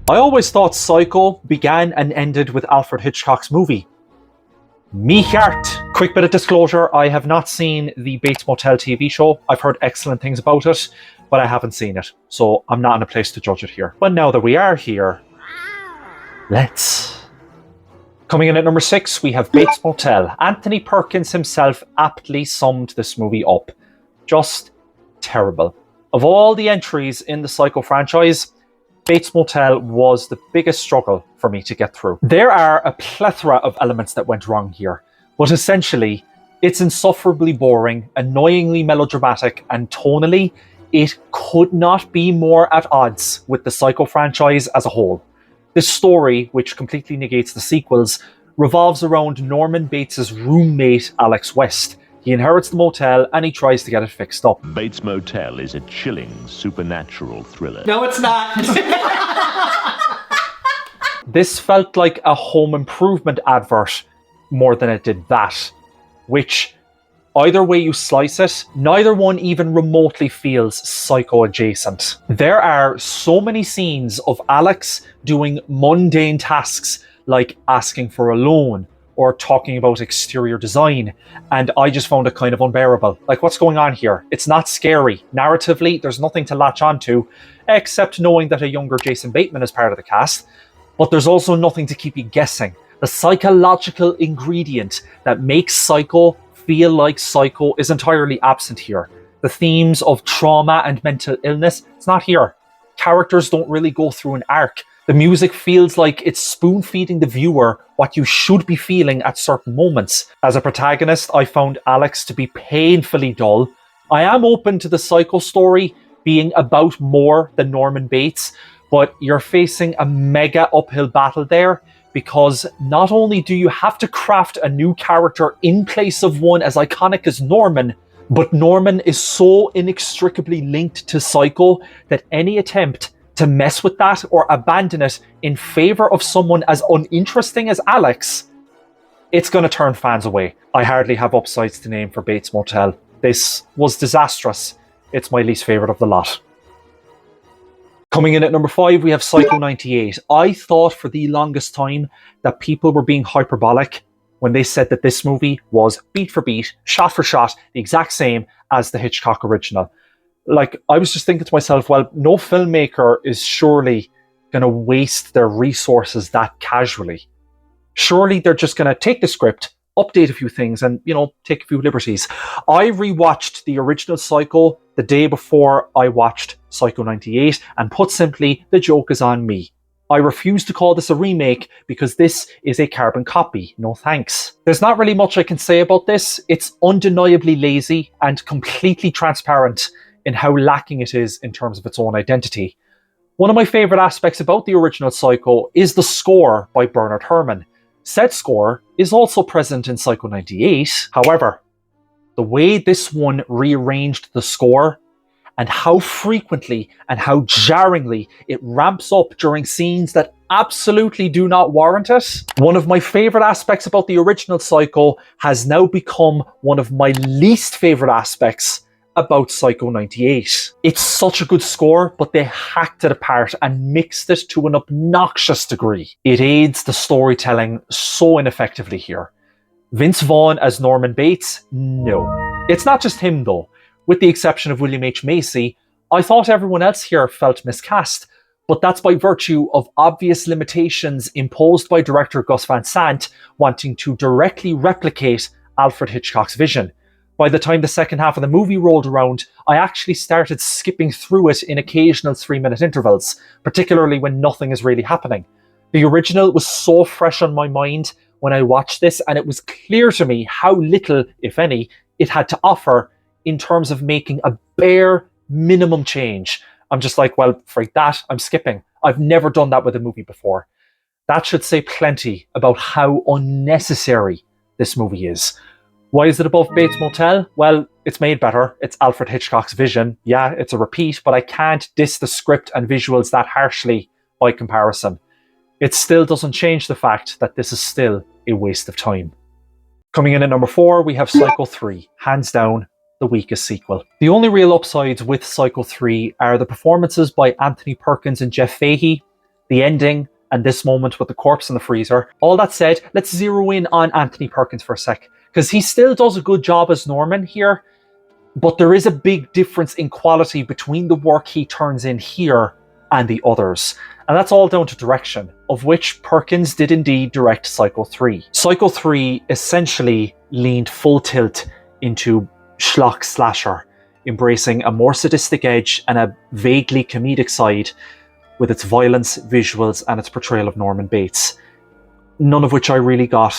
I always thought Psycho began and ended with Alfred Hitchcock's movie. Me heart. Quick bit of disclosure, I have not seen the Bates Motel TV show. I've heard excellent things about it, but I haven't seen it, so I'm not in a place to judge it here. But now that we are here, let's. Coming in at number 6, we have Bates Motel. Anthony Perkins himself aptly summed this movie up. Just terrible. Of all the entries in the Psycho franchise, Bates Motel was the biggest struggle for me to get through. There are a plethora of elements that went wrong here, but essentially, it's insufferably boring, annoyingly melodramatic, and tonally, it could not be more at odds with the Psycho franchise as a whole. This story, which completely negates the sequels, revolves around Norman Bates' roommate, Alex West. He inherits the motel and he tries to get it fixed up. Bates Motel is a chilling supernatural thriller. No, it's not. This felt like a home improvement advert more than it did that, which, either way you slice it, neither one even remotely feels Psycho adjacent. There are so many scenes of Alex doing mundane tasks like asking for a loan or talking about exterior design, and I just found it kind of unbearable. Like, what's going on here? It's not scary. Narratively, there's nothing to latch onto, except knowing that a younger Jason Bateman is part of the cast, but there's also nothing to keep you guessing. The psychological ingredient that makes Psycho feel like Psycho is entirely absent here. The themes of trauma and mental illness, it's not here. Characters don't really go through an arc. The music feels like it's spoon-feeding the viewer what you should be feeling at certain moments. As a protagonist, I found Alex to be painfully dull. I am open to the Psycho story being about more than Norman Bates, but you're facing a mega uphill battle there, because not only do you have to craft a new character in place of one as iconic as Norman, but Norman is so inextricably linked to Psycho that any attempt to mess with that or abandon it in favor of someone as uninteresting as Alex, it's going to turn fans away. I hardly have upsides to name for Bates Motel. This was disastrous. It's my least favourite of the lot. Coming in at number 5, we have Psycho 98. I thought for the longest time that people were being hyperbolic when they said that this movie was beat for beat, shot for shot, the exact same as the Hitchcock original. Like, I was just thinking to myself, well, no filmmaker is surely going to waste their resources that casually. Surely they're just going to take the script, update a few things, and, take a few liberties. I rewatched the original Psycho the day before I watched Psycho 98, and put simply, the joke is on me. I refuse to call this a remake because this is a carbon copy. No thanks. There's not really much I can say about this. It's undeniably lazy and completely transparent in how lacking it is in terms of its own identity. One of my favourite aspects about the original Psycho is the score by Bernard Herrmann. Said score is also present in Psycho 98. However, the way this one rearranged the score and how frequently and how jarringly it ramps up during scenes that absolutely do not warrant it. One of my favourite aspects about the original Psycho has now become one of my least favourite aspects about Psycho 98. It's such a good score, but they hacked it apart and mixed it to an obnoxious degree. It aids the storytelling so ineffectively here. Vince Vaughn as Norman Bates? No. It's not just him though. With the exception of William H. Macy, I thought everyone else here felt miscast, but that's by virtue of obvious limitations imposed by director Gus Van Sant wanting to directly replicate Alfred Hitchcock's vision. By the time the second half of the movie rolled around, I actually started skipping through it in occasional 3-minute intervals, particularly when nothing is really happening. The original was so fresh on my mind when I watched this, and it was clear to me how little, if any, it had to offer in terms of making a bare minimum change. I'm just like, well, for that, I'm skipping. I've never done that with a movie before. That should say plenty about how unnecessary this movie is. Why is it above Bates Motel? Well, it's made better. It's Alfred Hitchcock's vision. Yeah, it's a repeat, but I can't diss the script and visuals that harshly by comparison. It still doesn't change the fact that this is still a waste of time. Coming in at number 4, we have Psycho 3. Hands down, the weakest sequel. The only real upsides with Psycho 3 are the performances by Anthony Perkins and Jeff Fahey. the ending, and this moment with the corpse in the freezer. All that said, let's zero in on Anthony Perkins for a sec, because he still does a good job as Norman here, but there is a big difference in quality between the work he turns in here and the others. And that's all down to direction, of which Perkins did indeed direct Psycho 3. Psycho 3 essentially leaned full tilt into schlock slasher, embracing a more sadistic edge and a vaguely comedic side with its violence, visuals, and its portrayal of Norman Bates. None of which I really got,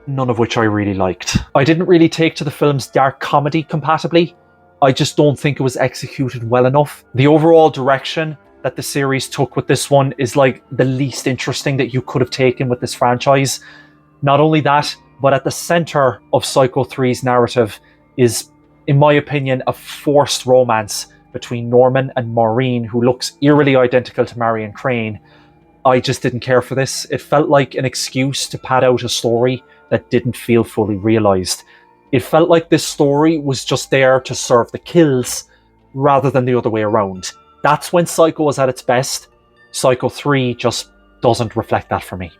none of which I really liked. I didn't really take to the film's dark comedy compatibly. I just don't think it was executed well enough. The overall direction that the series took with this one is like the least interesting that you could have taken with this franchise. Not only that, but at the center of Psycho 3's narrative is, in my opinion, a forced romance between Norman and Maureen, who looks eerily identical to Marion Crane. I just didn't care for this. It felt like an excuse to pad out a story that didn't feel fully realised. It felt like this story was just there to serve the kills, rather than the other way around. That's when Psycho was at its best. Psycho 3 just doesn't reflect that for me.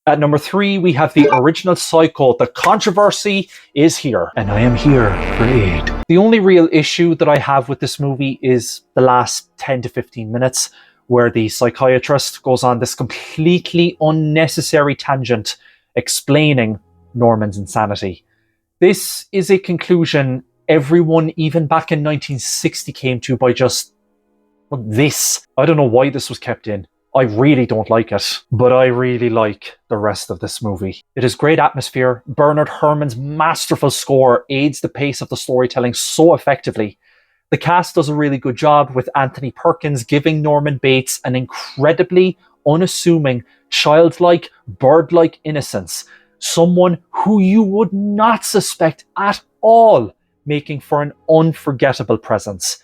At number 3, we have the original Psycho. The controversy is here, and I am here for aid. The only real issue that I have with this movie is the last 10 to 15 minutes, where the psychiatrist goes on this completely unnecessary tangent explaining Norman's insanity. This is a conclusion everyone, even back in 1960, came to by just this. I don't know why this was kept in. I really don't like it, but I really like the rest of this movie. It has great atmosphere. Bernard Herrmann's masterful score aids the pace of the storytelling so effectively. The cast does a really good job, with Anthony Perkins giving Norman Bates an incredibly unassuming, childlike, bird-like innocence. Someone who you would not suspect at all, making for an unforgettable presence.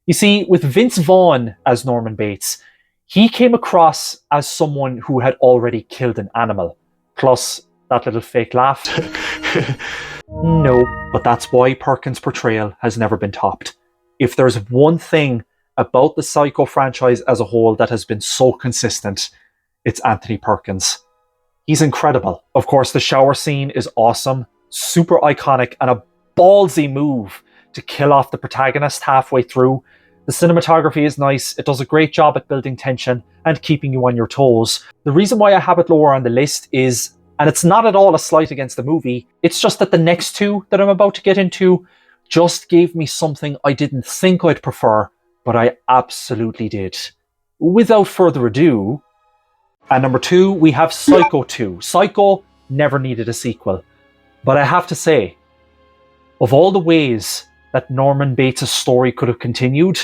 You see, with Vince Vaughn as Norman Bates, he came across as someone who had already killed an animal. Plus, that little fake laugh. No, but that's why Perkins' portrayal has never been topped. If there's one thing about the Psycho franchise as a whole that has been so consistent, it's Anthony Perkins. He's incredible. Of course, the shower scene is awesome, super iconic, and a ballsy move to kill off the protagonist halfway through. The cinematography is nice, it does a great job at building tension and keeping you on your toes. The reason why I have it lower on the list is, and it's not at all a slight against the movie, it's just that the next two that I'm about to get into just gave me something I didn't think I'd prefer, but I absolutely did. Without further ado, at number 2, we have Psycho 2. Psycho never needed a sequel. But I have to say, of all the ways that Norman Bates' story could have continued,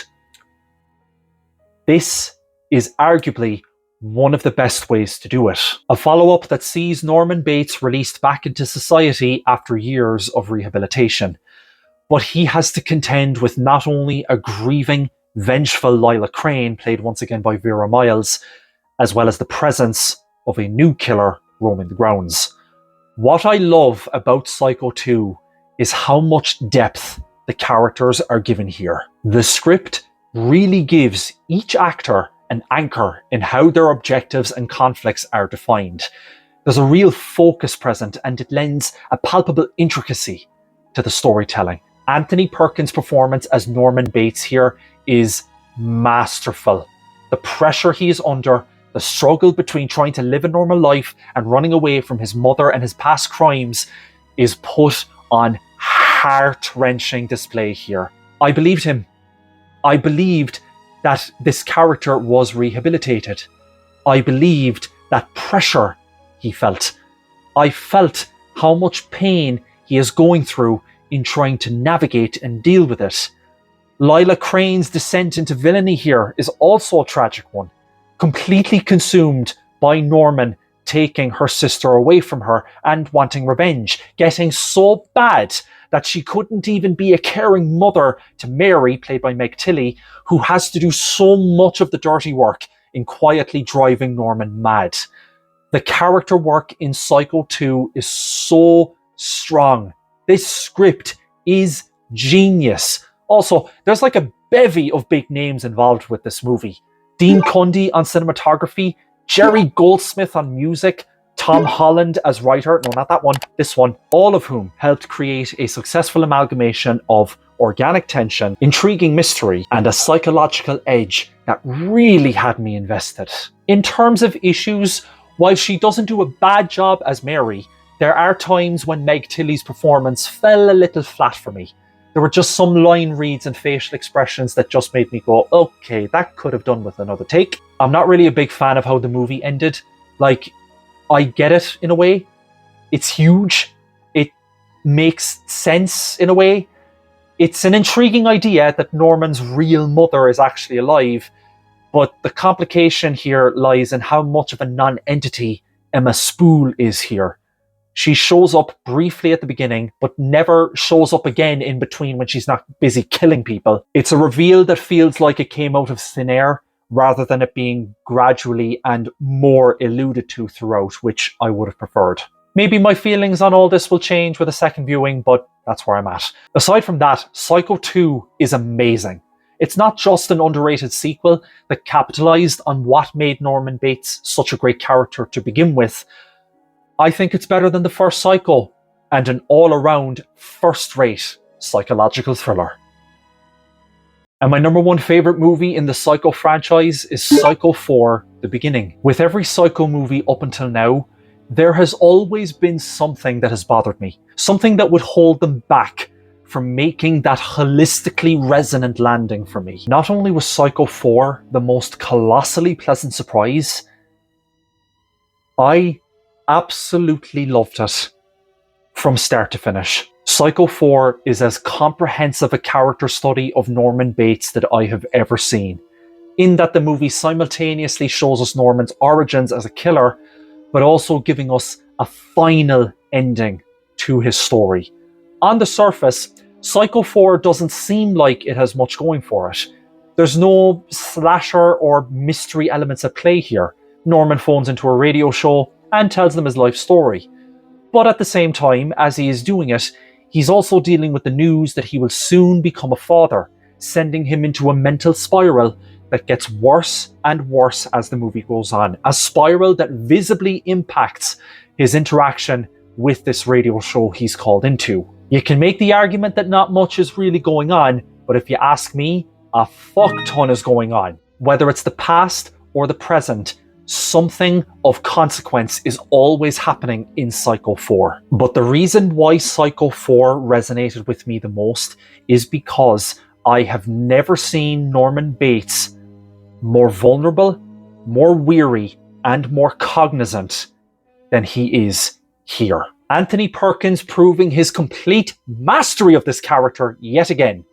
this is arguably one of the best ways to do it. A follow-up that sees Norman Bates released back into society after years of rehabilitation. But he has to contend with not only a grieving, vengeful Lila Crane, played once again by Vera Miles, as well as the presence of a new killer roaming the grounds. What I love about Psycho 2 is how much depth the characters are given here. The script really gives each actor an anchor in how their objectives and conflicts are defined. There's a real focus present, and it lends a palpable intricacy to the storytelling. Anthony Perkins' performance as Norman Bates here is masterful. The pressure he is under, the struggle between trying to live a normal life and running away from his mother and his past crimes, is put on heart-wrenching display here. I believed him. I believed that this character was rehabilitated. I believed that pressure he felt. I felt how much pain he is going through in trying to navigate and deal with it. Lila Crane's descent into villainy here is also a tragic one. Completely consumed by Norman taking her sister away from her and wanting revenge, getting so bad that she couldn't even be a caring mother to Mary, played by Meg Tilly, who has to do so much of the dirty work in quietly driving Norman mad. The character work in Psycho 2 is so strong. This script is genius. Also, there's like a bevy of big names involved with this movie. Dean Cundy on cinematography, Jerry Goldsmith on music, Tom Holland as writer, no, not that one, this one, all of whom helped create a successful amalgamation of organic tension, intriguing mystery, and a psychological edge that really had me invested. In terms of issues, while she doesn't do a bad job as Mary, there are times when Meg Tilly's performance fell a little flat for me. There were just some line reads and facial expressions that just made me go, okay, that could have done with another take. I'm not really a big fan of how the movie ended. Like, I get it in a way. It's huge. It makes sense in a way. It's an intriguing idea that Norman's real mother is actually alive, but the complication here lies in how much of a non-entity Emma Spool is here. She shows up briefly at the beginning, but never shows up again in between when she's not busy killing people. It's a reveal that feels like it came out of thin air, rather than it being gradually and more alluded to throughout, which I would have preferred. Maybe my feelings on all this will change with a second viewing, but that's where I'm at. Aside from that, Psycho 2 is amazing. It's not just an underrated sequel that capitalized on what made Norman Bates such a great character to begin with. I think it's better than the first Psycho, and an all-around first-rate psychological thriller. And my number one favourite movie in the Psycho franchise is Psycho 4: The Beginning. With every Psycho movie up until now, there has always been something that has bothered me. Something that would hold them back from making that holistically resonant landing for me. Not only was Psycho 4 the most colossally pleasant surprise, I absolutely loved it from start to finish. Psycho 4 is as comprehensive a character study of Norman Bates that I have ever seen, in that the movie simultaneously shows us Norman's origins as a killer, but also giving us a final ending to his story. On the surface, Psycho 4 doesn't seem like it has much going for it. There's no slasher or mystery elements at play here. Norman phones into a radio show and tells them his life story. But at the same time, as he is doing it, he's also dealing with the news that he will soon become a father, sending him into a mental spiral that gets worse and worse as the movie goes on. A spiral that visibly impacts his interaction with this radio show he's called into. You can make the argument that not much is really going on, but if you ask me, a fuck ton is going on. Whether it's the past or the present, something of consequence is always happening in Psycho 4. But the reason why Psycho 4 resonated with me the most is because I have never seen Norman Bates more vulnerable, more weary, and more cognizant than he is here. Anthony Perkins proving his complete mastery of this character yet again.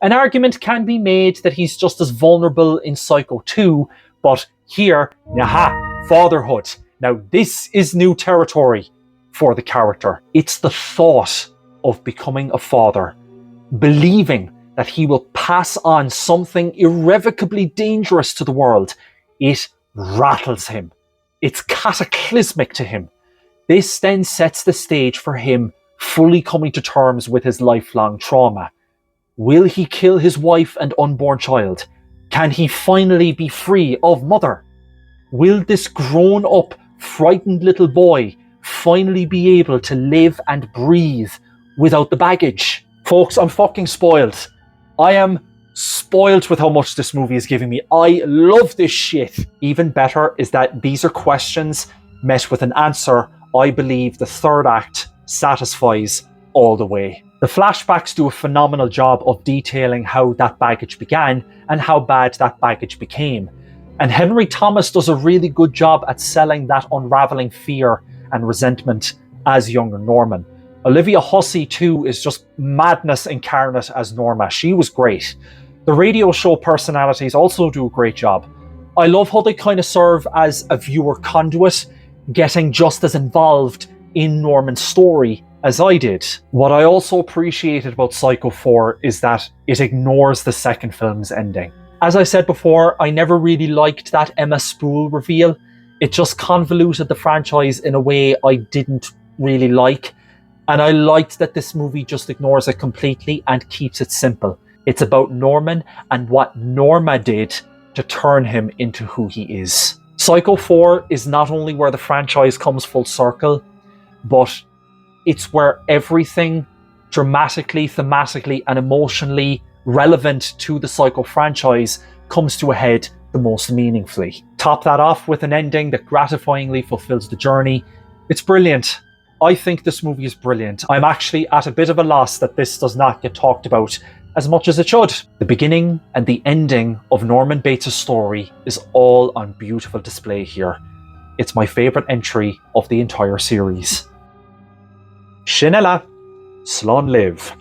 An argument can be made that he's just as vulnerable in Psycho 2, but here, naha, fatherhood. Now this is new territory for the character. It's the thought of becoming a father, believing that he will pass on something irrevocably dangerous to the world. It rattles him. It's cataclysmic to him. This then sets the stage for him fully coming to terms with his lifelong trauma. Will he kill his wife and unborn child? Can he finally be free of mother? Will this grown-up, frightened little boy finally be able to live and breathe without the baggage? Folks, I'm fucking spoiled. I am spoiled with how much this movie is giving me. I love this shit. Even better is that these are questions met with an answer I believe the third act satisfies all the way. The flashbacks do a phenomenal job of detailing how that baggage began and how bad that baggage became. And Henry Thomas does a really good job at selling that unraveling fear and resentment as younger Norman. Olivia Hussey too is just madness incarnate as Norma. She was great. The radio show personalities also do a great job. I love how they kind of serve as a viewer conduit, getting just as involved in Norman's story as I did. What I also appreciated about Psycho 4 is that it ignores the second film's ending. As I said before, I never really liked that Emma Spool reveal. It just convoluted the franchise in a way I didn't really like. And I liked that this movie just ignores it completely and keeps it simple. It's about Norman and what Norma did to to turn him into who he is. Psycho 4 is not only where the franchise comes full circle, but it's where everything dramatically, thematically, and emotionally relevant to the Psycho franchise comes to a head the most meaningfully. Top that off with an ending that gratifyingly fulfills the journey. It's brilliant. I think this movie is brilliant. I'm actually at a bit of a loss that this does not get talked about as much as it should. The beginning and the ending of Norman Bates' story is all on beautiful display here. It's my favourite entry of the entire series. Sinella, Slán live.